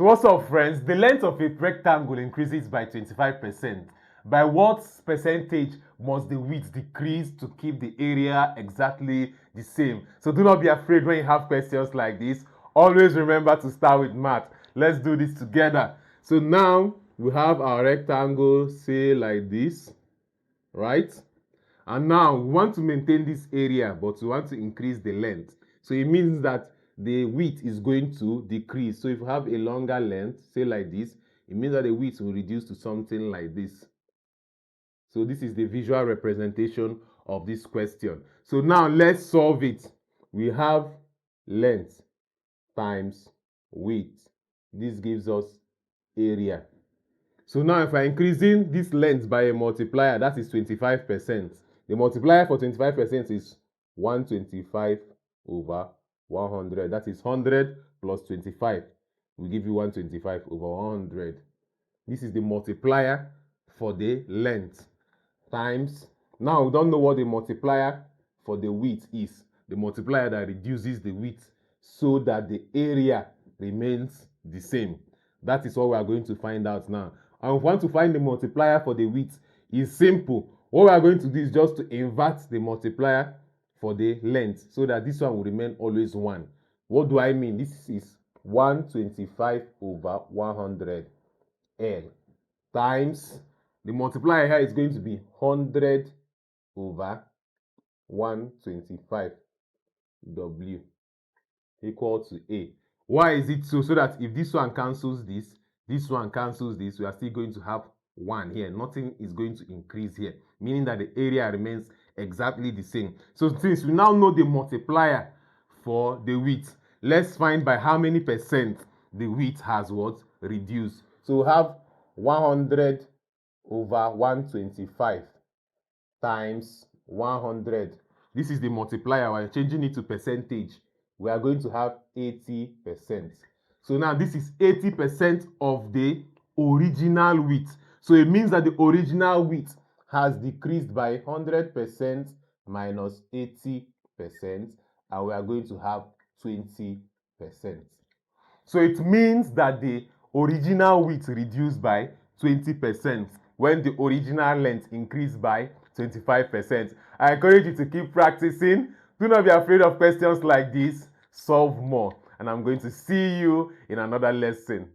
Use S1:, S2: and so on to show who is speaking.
S1: So what's up, friends? The length of a rectangle increases by 25%. By what percentage must the width decrease to keep the area exactly the same? So do not be afraid when you have questions like this. Always remember to start with math. Let's do this together. So now we have our rectangle, say like this, right? And now we want to maintain this area, but we want to increase the length. So it means that the width is going to decrease. So if you have a longer length, say like this, it means that the width will reduce to something like this. So this is the visual representation of this question. So now let's solve it. We have length times width. This gives us area. So now if I'm increasing this length by a multiplier, that is 25%. The multiplier for 25% is 125 over 100. That is 100 plus 25. We give you 125 over 100. This is the multiplier for the length times. Now we don't know what the multiplier for the width is. The multiplier that reduces the width so that the area remains the same. That is what we are going to find out now. And if we want to find the multiplier for the width, it's simple. What we are going to do is just to invert the multiplier for the length so that this one will remain always 1. What do I mean? This is 125 over 100 L times the multiplier here is going to be 100 over 125 W equal to A. Why is it so? So that if this one cancels this one cancels this, we are still going to have 1 here. Nothing is going to increase here, meaning that the area remains exactly the same. So since we now know the multiplier for the width, let's find by how many percent the width has what? Reduced. So we have 100 over 125 times 100. This is the multiplier. We're changing it to percentage. We are going to have 80%. So now this is 80% of the original width. So it means that the original width has decreased by 100% minus 80%, and we are going to have 20%. So it means that the original width reduced by 20% when the original length increased by 25%. I encourage you to keep practicing. Do not be afraid of questions like this. Solve more. And I'm going to see you in another lesson.